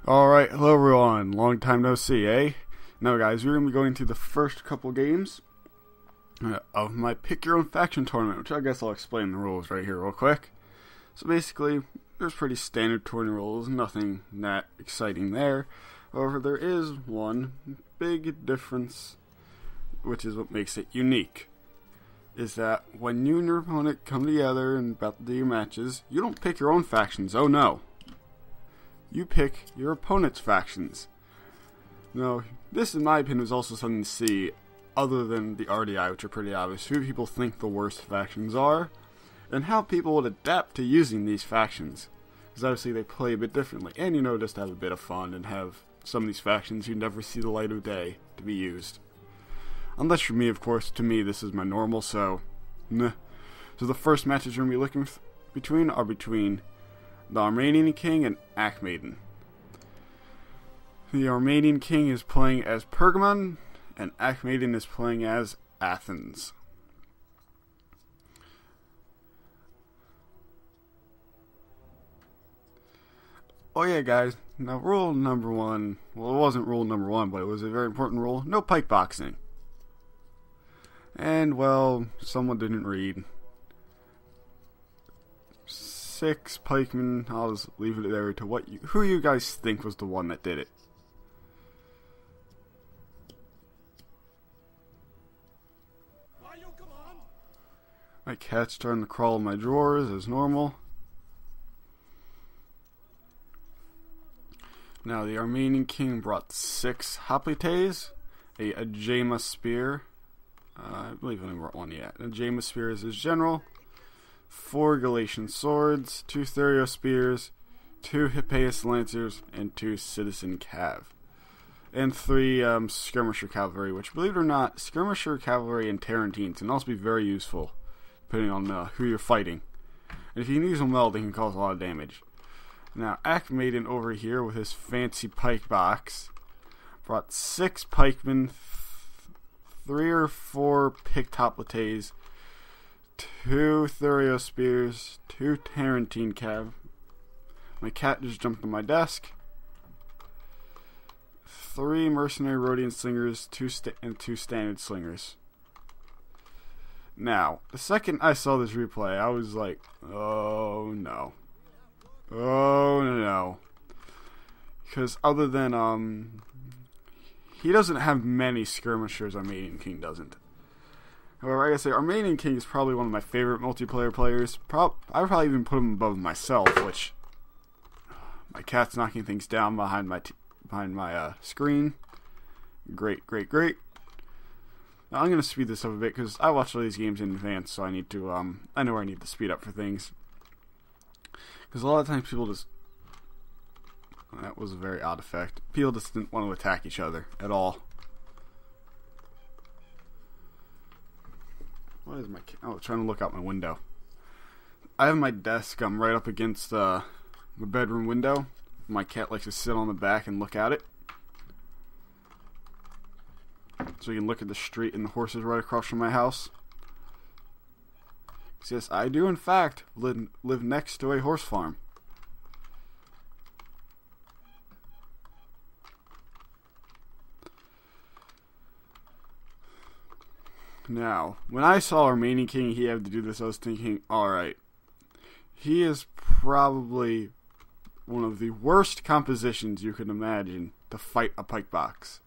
Alright, hello everyone, long time no see, eh? Now guys, we're going to be going through the first couple games of my Pick Your Own Faction tournament, which I guess I'll explain the rules right here real quick. So basically, there's pretty standard tournament rules, nothing that exciting there. However, there is one big difference, which is what makes it unique. Is that when you and your opponent come together and about to do your matches, you don't pick your own factions, oh no. You pick your opponent's factions. Now, this in my opinion is also something to see other than the RDI, which are pretty obvious, who people think the worst factions are, and how people would adapt to using these factions. Because obviously they play a bit differently, and just to have a bit of fun and have some of these factions who never see the light of day to be used. Unless for me, of course, to me this is my normal, so meh. So the first matches we're going to be looking between are between the Armenian King and Acmadien. The Armenian King is playing as Pergamon, and Acmadien is playing as Athens. Oh yeah guys, now rule number one, well it wasn't rule number one, but it was a very important rule, no pike boxing. And well, someone didn't read. 6 pikemen, I'll just leave it there to who you guys think was the one that did it. My cat's starting to crawl in my drawers as normal. Now the Armenian King brought 6 hoplites, a Ajama spear, I believe I only brought one yet. A Ajama spear is his general, 4 Galatian swords, 2 Thurio spears, 2 Hippeus lancers, and 2 citizen cav. And 3 skirmisher cavalry, which, believe it or not, skirmisher cavalry and Tarentines can also be very useful, depending on who you're fighting. And if you can use them well, they can cause a lot of damage. Now, Acmadien over here with his fancy pike box brought 6 pikemen, 3 or 4 picked hoplites, 2 Thurio spears, 2 Tarentine cav. My cat just jumped on my desk. 3 mercenary Rhodian slingers, 2 standard slingers. Now, the second I saw this replay, I was like, oh no. Oh no. Because other than, he doesn't have many skirmishers, Armenian King doesn't. However, I gotta say, Armenian King is probably one of my favorite multiplayer players. I would probably even put him above myself, which my cat's knocking things down behind my screen. Great. Now, I'm gonna speed this up a bit because I watch all these games in advance, so I need to I know where I need to speed up for things. Because a lot of times people just, that was a very odd effect. People just didn't want to attack each other at all. What is my trying to look out my window. I have my desk right up against the bedroom window. My cat likes to sit on the back and look at it. So you can look at the street and the horses right across from my house. Yes, I do in fact live next to a horse farm. Now, when I saw Armenian King, he had to do this, I was thinking, alright, he is probably one of the worst compositions you can imagine to fight a pike box.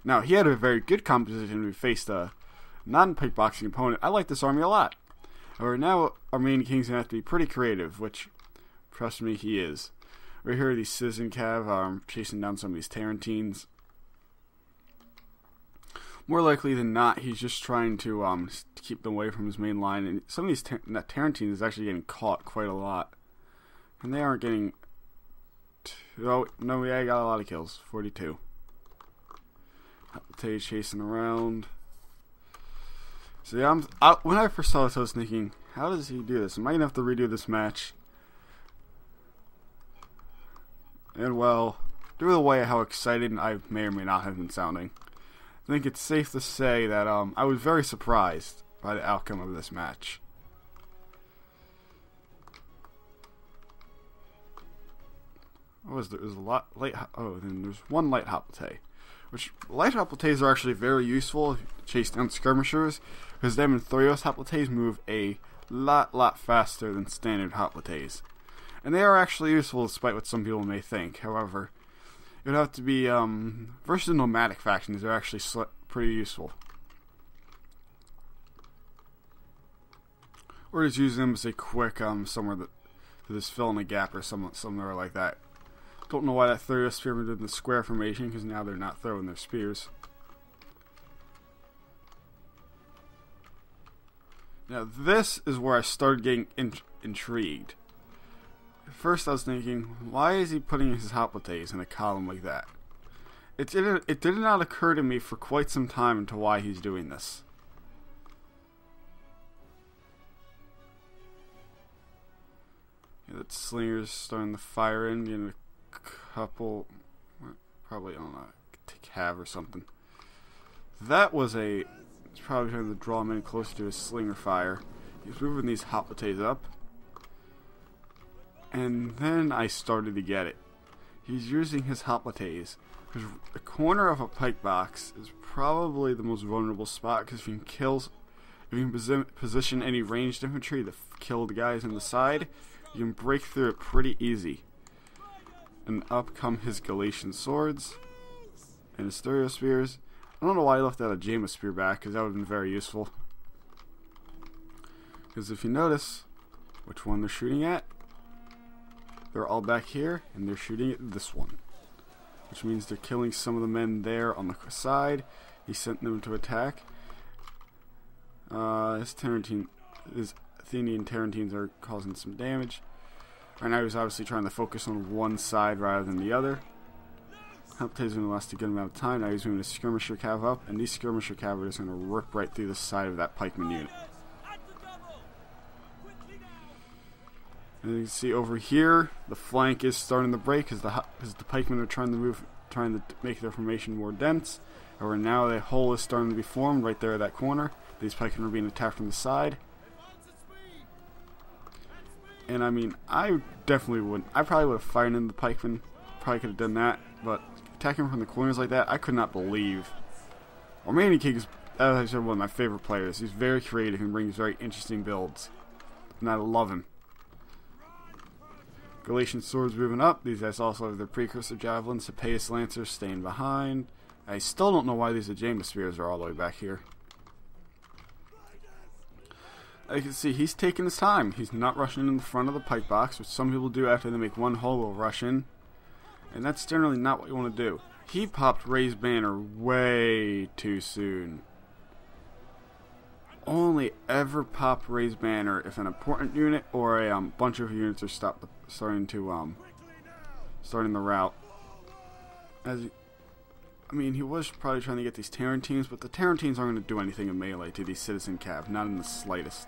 Now, he had a very good composition when we faced a non-pike boxing opponent. I like this army a lot. However, now Armenian King's going to have to be pretty creative, which, trust me, he is. Right here, these citizen cav chasing down some of these Tarentines. More likely than not, he's just trying to keep them away from his main line. And some of these Tarentines is actually getting caught quite a lot. And they aren't getting... Oh, no, yeah, I got a lot of kills. 42. Tay chasing around. So yeah, when I first saw this, I was thinking, how does he do this? Am I going to have to redo this match? And well, due to the way how excited I may or may not have been sounding, I think it's safe to say that I was very surprised by the outcome of this match. what was there? There's a lot light. Oh, then there's one light hoplite, which light hoplites are actually very useful if you chase down skirmishers, because them and Thurios hoplites move a lot faster than standard hoplites, and they are actually useful despite what some people may think. However, it would have to be versus the nomadic factions. They're actually pretty useful. Or just use them as a quick somewhere that to just fill in a gap or somewhere like that. Don't know why that Thurios spearmen did in the square formation, because now they're not throwing their spears. Now this is where I started getting intrigued. At first I was thinking, why is he putting his hoplites in a column like that? It did not occur to me for quite some time into why he's doing this. That slinger's starting to fire in, getting a couple, probably, I don't know, cav or something. That was it's probably trying to draw him in closer to his slinger fire. He's moving these hoplites up. And then I started to get it. He's using his hoplites, because the corner of a pike box is probably the most vulnerable spot, because if you can position any ranged infantry to kill the guys on the side, you can break through it pretty easy. And up come his Galatian swords and his Thurios spears. I don't know why I left that Ajama spear back, because that would have been very useful. Because if you notice which one they're shooting at, they're all back here, and they're shooting at this one. Which means they're killing some of the men there on the side. He sent them to attack. His Athenian Tarentines are causing some damage. Right now he's obviously trying to focus on one side rather than the other. Hoplites are going to last a good amount of time. Now he's moving a skirmisher cav up, and these skirmisher cav are just going to rip right through the side of that pikeman unit. And you can see over here, the flank is starting to break as the pikemen are trying to make their formation more dense. However, now the hole is starting to be formed right there at that corner. These pikemen are being attacked from the side. And I mean, I probably would have fired into the pikemen. Probably could have done that, but attacking from the corners like that, I could not believe. Armenian King is, as I said, one of my favorite players. He's very creative and brings very interesting builds, and I love him. Galatian swords moving up. These guys also have their precursor javelins. Epeius lancers staying behind. I still don't know why these Ajama spears are all the way back here. As you can see, he's taking his time. He's not rushing in the front of the pike box, which some people do after they make one hole, will rush in. And that's generally not what you want to do. He popped Raised Banner way too soon. Only ever pop Raised Banner if an important unit or a bunch of units are starting the rout. I mean, he was probably trying to get these Tarentines, but the Tarentines aren't going to do anything in melee to these citizen cav, not in the slightest.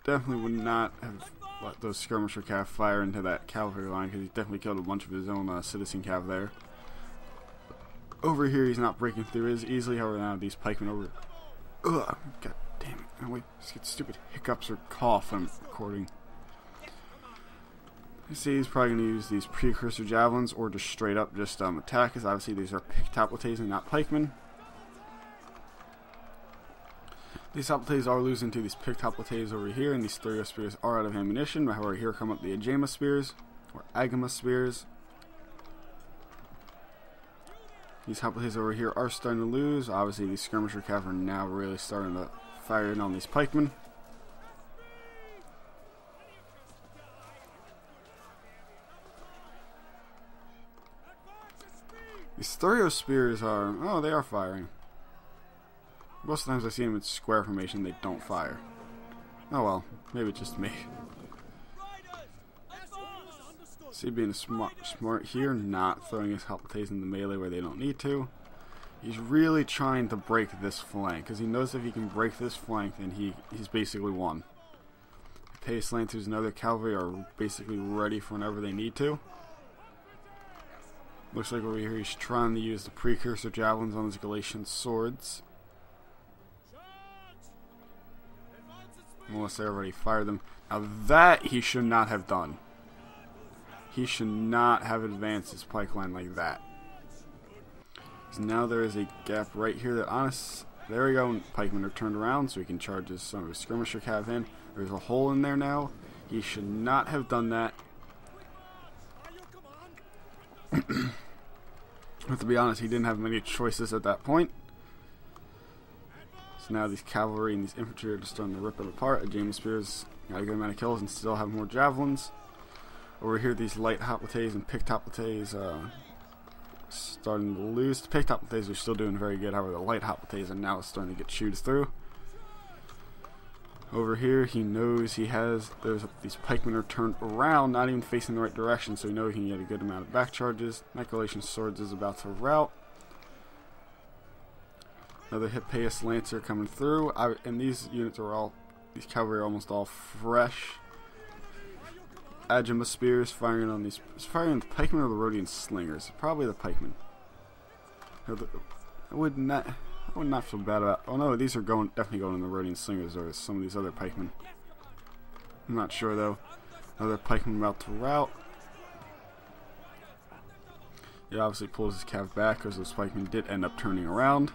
Definitely would not have let those skirmisher cav fire into that cavalry line, because he definitely killed a bunch of his own citizen cav there. Over here, he's not breaking through as easily. However, now these pikemen over. Ugh, god damn it! Oh, wait, just get stupid hiccups or cough when I'm recording. You see, he's probably going to use these precursor javelins or just straight up just attack, because obviously these are picked hoplites and not pikemen. These hoplites are losing to these picked hoplites over here, and these Thurios spears are out of ammunition. However, here come up the Ajama spears, or Agama spears. These hoplites over here are starting to lose. Obviously, these skirmisher cav are now really starting to fire in on these pikemen. These Thurios spears are... oh, they are firing. Most of the times I see them in square formation, they don't fire. Oh well, maybe it's just me. See, being smart here, not throwing his hoplites in the melee where they don't need to. He's really trying to break this flank, because he knows if he can break this flank, then he's basically won. Epeius lancers and other cavalry are basically ready for whenever they need to. Looks like over here he's trying to use the precursor javelins on his Galatian swords. Unless they already fired them. Now that he should not have done. he should not have advanced his pike line like that. So now there is a gap right here that there we go, pikemen are turned around so he can charge some of his skirmisher cav in. There's a hole in there now. He should not have done that. But to be honest, he didn't have many choices at that point. So now these cavalry and these infantry are just starting to rip it apart. A James Spears got a good amount of kills and still have more javelins. Over here, these light hoplites and picked hoplites starting to lose. The picked hoplites are still doing very good. However, the light hoplites are now starting to get chewed through. Over here, he knows these pikemen are turned around, not even facing the right direction, so he knows he can get a good amount of back charges. Maculation's swords is about to rout. Another Hippeus Lancer coming through, and these units are these cavalry are almost all fresh. Agima Spears firing on the pikemen or the Rhodian Slingers? Probably the pikemen. I would not feel bad about. Oh no, these are definitely going in the Rhodian Slingers or some of these other pikemen. I'm not sure though. Another pikeman about to rout. He obviously pulls his cav back because those pikemen did end up turning around.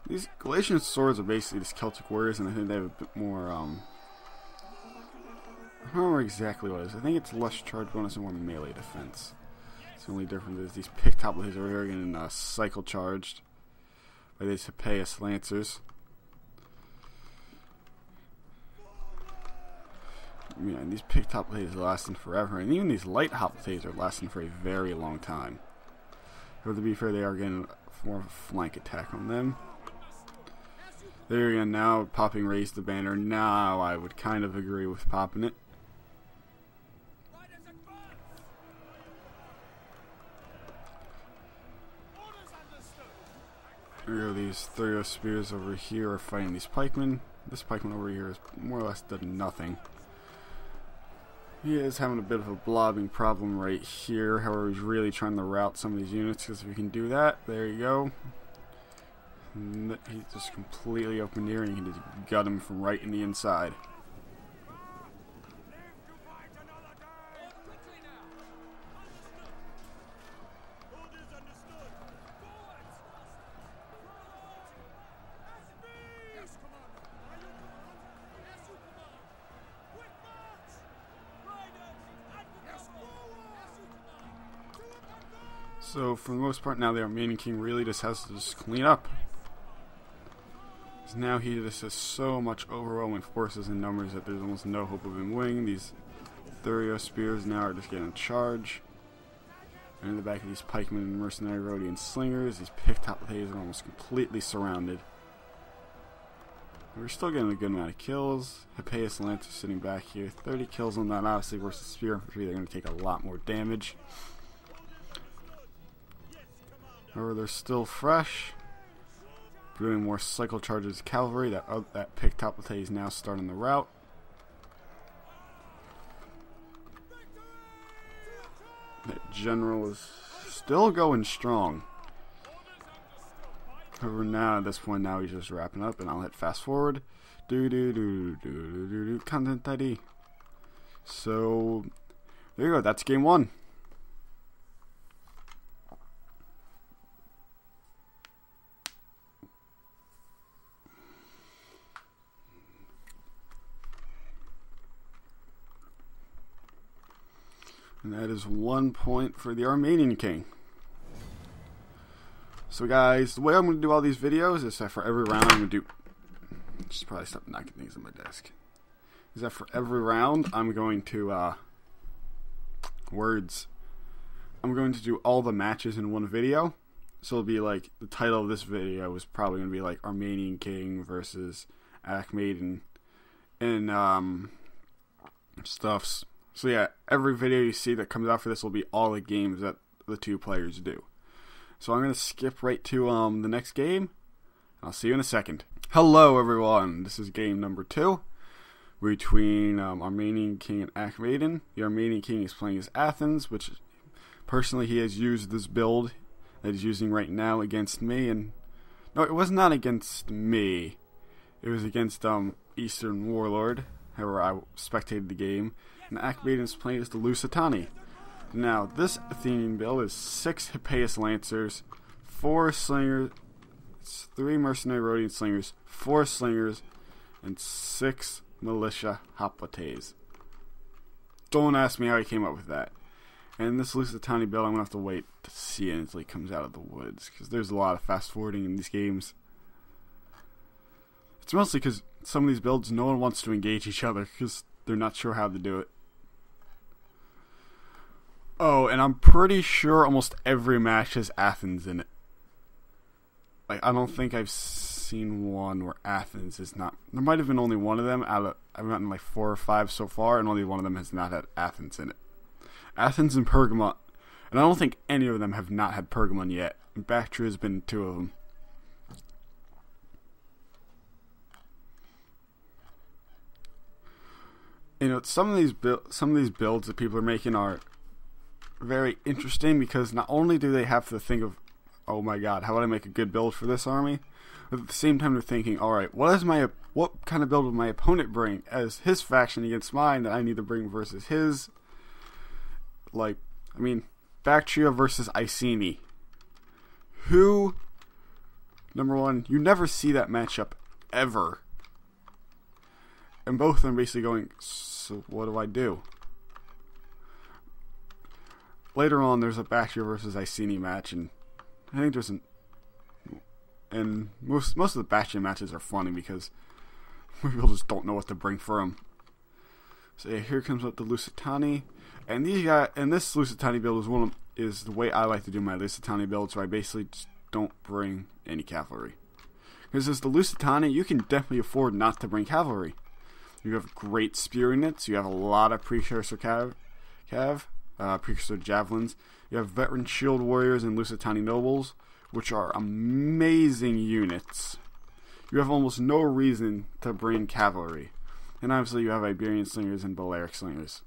These Galatian swords are basically just Celtic warriors, and I think they have a bit more, I don't remember exactly what it is. I think it's less charge bonus and more melee defense. It's the only difference is these picked hoplites over here are getting cycle charged by these Hippeus Lancers. Yeah, and these picked hoplites are lasting forever, and even these light hoplites are lasting for a very long time. But to be fair, they are getting more of a flank attack on them. There you go, now popping Raise the Banner. Now I would kind of agree with popping it. There go, these Thurio Spears over here are fighting these pikemen. This pikeman over here has more or less done nothing. He is having a bit of a blobbing problem right here. However, he's really trying to rout some of these units, because if we can do that, there you go. He's just completely open here, and you can just gut him from right in the inside. So for the most part now, the Armenian king really just has to just clean up. Now he just has so much overwhelming forces and numbers that there's almost no hope of him winning. These Thurio Spears now are just getting a charge. And in the back of these pikemen and mercenary Rhodian Slingers, these picked hoplites are almost completely surrounded. We're still getting a good amount of kills. Hippeus Lancer sitting back here. 30 kills on that, obviously, versus Spear Infantry. They're going to take a lot more damage. However, they're still fresh. Doing more cycle charges cavalry. That picked hoplite is now starting the rout. That general is still going strong. However, now at this point, now he's just wrapping up, and I'll hit fast forward. Content ID. So there you go. That's game one. And that is 1 point for the Armenian king. So guys, the way I'm going to do all these videos is that for every round I'm going to do... Just probably stop knocking things on my desk. Is that for every round I'm going to... Words. I'm going to do all the matches in one video. So it'll be like, the title of this video is probably going to be like Armenian king versus Acmadien. And stuffs. So yeah, every video you see that comes out for this will be all the games that the two players do. So I'm going to skip right to the next game. I'll see you in a second. Hello everyone, this is game number 2 between Armenian king and Acmadien. The Armenian king is playing as Athens, which personally he has used this build that he's using right now against me, and No, it was not against me. It was against Eastern Warlord. However, I spectated the game. And Acmadien is playing as the Lusitani. Now, this Athenian build is 6 Hippeus Lancers, 4 Slingers, 3 Mercenary Rhodian Slingers, 4 Slingers, and 6 Militia Hoplites. Don't ask me how he came up with that. And this Lusitani build, I'm going to have to wait to see it until he comes out of the woods, because there's a lot of fast forwarding in these games. It's mostly because some of these builds, no one wants to engage each other, because they're not sure how to do it. Oh, and I'm pretty sure almost every match has Athens in it. Like, I don't think I've seen one where Athens is not. There might have been only one of them out of. I've gotten like 4 or 5 so far, and only one of them has not had Athens in it. Athens and Pergamon, and I don't think any of them have not had Pergamon yet. Bactria has been 2 of them. You know, some of these builds that people are making are very interesting, because not only do they have to think of, oh my god, how would I make a good build for this army? But at the same time they're thinking, alright, what kind of build would my opponent bring as his faction against mine that I need to bring versus his? Like, I mean, Bactria versus Iceni. Who, number one, you never see that matchup ever. And both of them basically going, so what do I do? Later on, there's a Bactria versus Iceni match, and I think there's most of the Bactria matches are funny because people just don't know what to bring for them. So yeah, here comes up the Lusitani, and this Lusitani build is the way I like to do my Lusitani build. So I basically just don't bring any cavalry, because as the Lusitani, you can definitely afford not to bring cavalry. You have great spear units. You have a lot of precursor precursor javelins. You have veteran shield warriors and Lusitani nobles, which are amazing units. You have almost no reason to bring cavalry. And obviously you have Iberian slingers and Balearic slingers.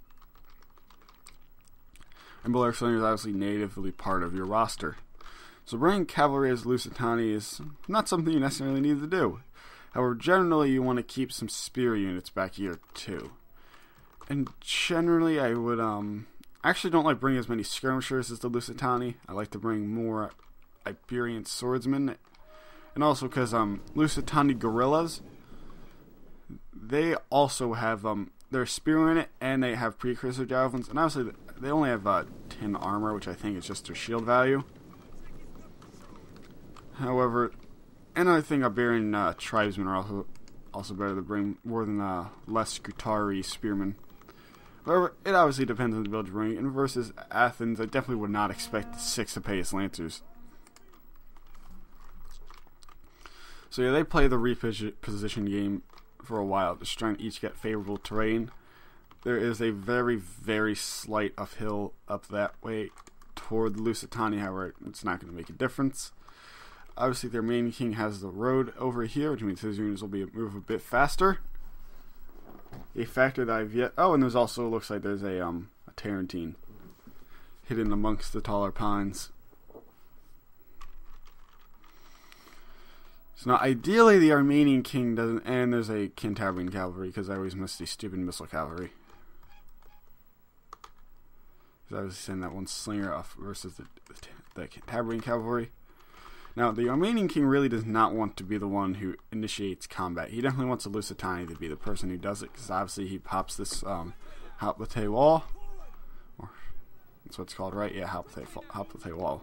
And Balearic slingers are obviously natively part of your roster. So bringing cavalry as Lusitani is not something you necessarily need to do. However, generally you want to keep some spear units back here too. And generally I would actually don't like bringing as many skirmishers as the Lusitani. I like to bring more Iberian swordsmen. And also because Lusitani guerrillas, they also have their spear in it, and they have precursor javelins. And obviously they only have 10 armor, which I think is just their shield value. However, another thing, Iberian tribesmen are also better to bring more than less Scutari spearmen. However, it obviously depends on the build you're bringing. And versus Athens, I definitely would not expect 6 Hippeus Lancers. So yeah, they play the reposition game for a while, just trying to each get favorable terrain. There is a very, very slight uphill up that way toward the Lusitani, however, it's not going to make a difference. Obviously, their main king has the road over here, which means his units will move a bit faster. A factor that I've yet... Oh, and there's also, looks like there's a Tarentine hidden amongst the taller pines. So now, ideally, the Armenian king doesn't... And there's a Cantabrian cavalry, because I always miss the stupid missile cavalry. Because I was sending that one slinger off versus the Cantabrian cavalry. Now, the Armenian king really does not want to be the one who initiates combat. He definitely wants a Lusitani to be the person who does it, because obviously he pops this Hoplite wall. Or, that's what it's called, right? Yeah, Hoplite wall.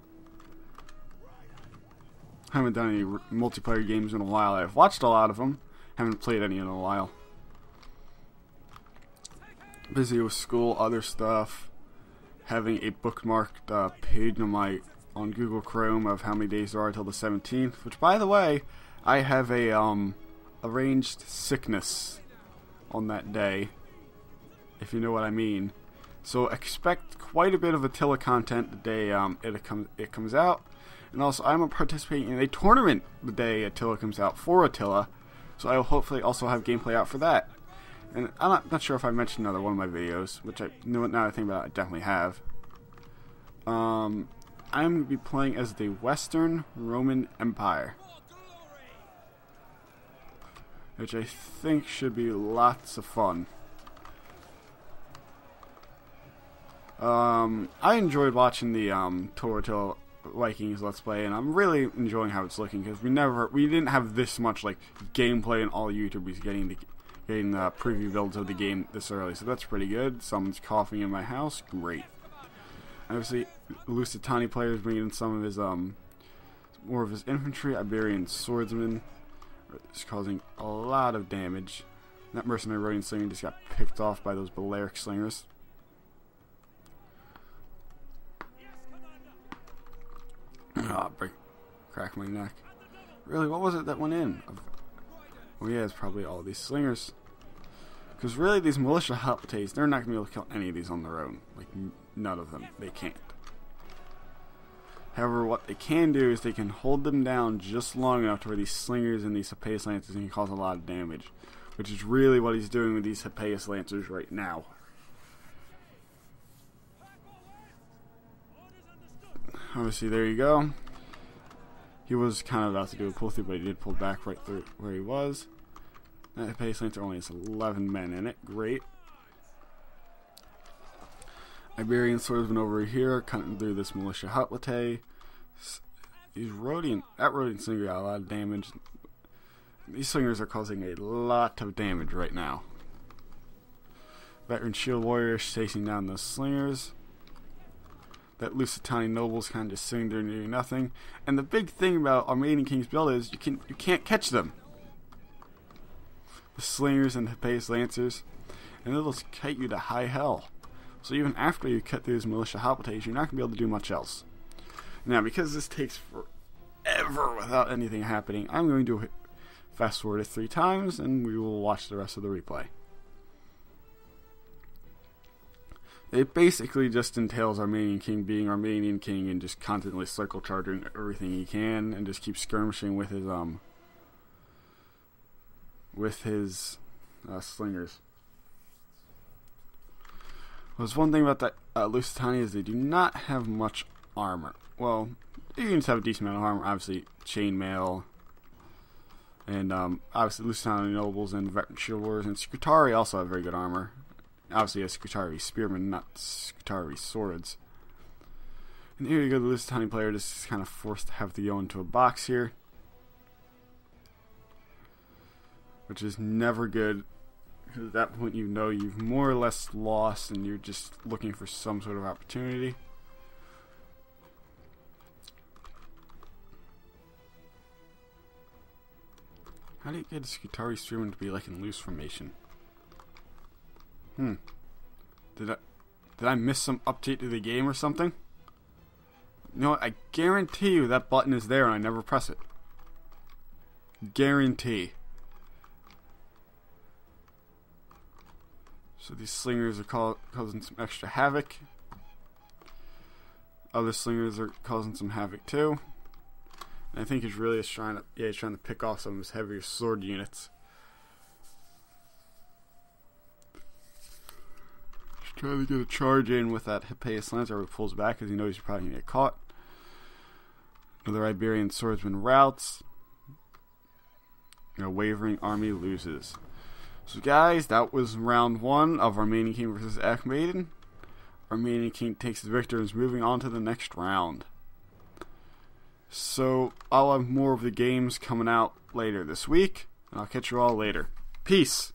I haven't done any multiplayer games in a while. I've watched a lot of them. Haven't played any in a while. Busy with school, other stuff. Having a bookmarked page on Google Chrome of how many days there are till the 17th, which, by the way, I have a arranged sickness on that day, if you know what I mean. So expect quite a bit of Attila content the day it comes out. And also, I'm participating in a tournament the day Attila comes out for Attila, so I will hopefully also have gameplay out for that. And I'm not sure if I mentioned another one of my videos, which now that I think about it, I definitely have. I'm going to be playing as the Western Roman Empire. which I think should be lots of fun. I enjoyed watching the Toronto Vikings Let's Play, and I'm really enjoying how it's looking because we didn't have this much like gameplay, and all YouTubers getting the preview builds of the game this early, so that's pretty good. Someone's coughing in my house, great. Obviously, Lusitani players bringing in some of his more of his infantry. Iberian swordsman is causing a lot of damage. That mercenary Rhodian slinger just got picked off by those Balearic slingers. Crack my neck. Really, what was it that went in? Oh yeah, it's probably all these slingers. Because really, these militia hoplites, they're not going to be able to kill any of these on their own. Like, none of them. They can't. However, what they can do is they can hold them down just long enough to where these slingers and these Hippeus lancers can cause a lot of damage. Which is really what he's doing with these Hippeus lancers right now. Obviously, there you go. He was kind of about to do a pull through, but he did pull back right through where he was. That Hippeus lancer only has 11 men in it. Great. Iberian swordsman over here, cutting through this militia hoplite. That Rhodian slinger got a lot of damage. These slingers are causing a lot of damage right now. Veteran shield warriors chasing down those slingers. That Lusitani noble's kind of just sitting there doing nothing. And the big thing about Armenian King's build is you can't catch them. The slingers and the Hippeus lancers, and it'll kite you to high hell. So even after you cut through these militia hoplites, you're not going to be able to do much else. Now, because this takes forever without anything happening, I'm going to fast forward it 3 times, and we will watch the rest of the replay. It basically just entails Armenian King being Armenian King and just constantly circle charging everything he can, and just keep skirmishing with his slingers. There's one thing about that Lusitani is they do not have much armor. Well, you can just have a decent amount of armor. Obviously, chainmail, and obviously Lusitani nobles and veteran shield warriors and Scutari also have very good armor. Obviously, a Scutari spearmen, not Scutari swords. And here you go, the Lusitani player just kind of forced to have to go into a box here, which is never good. Because at that point, you know you've more or less lost, and you're just looking for some sort of opportunity. How do you get a Scutari spearman to be like in loose formation? Did I miss some update to the game or something? You know what? I guarantee you that button is there and I never press it. Guarantee. So these slingers are causing some extra havoc. Other slingers are causing some havoc too. And I think he's really just trying to pick off some of his heavier sword units. Just trying to get a charge in with that Hippeus lancer who pulls back because he knows he's probably going to get caught. Another Iberian swordsman routs. A wavering army loses. So guys, that was round 1 of Armenian King versus Acmadien. Armenian King takes the victory and is moving on to the next round. So I'll have more of the games coming out later this week, and I'll catch you all later. Peace!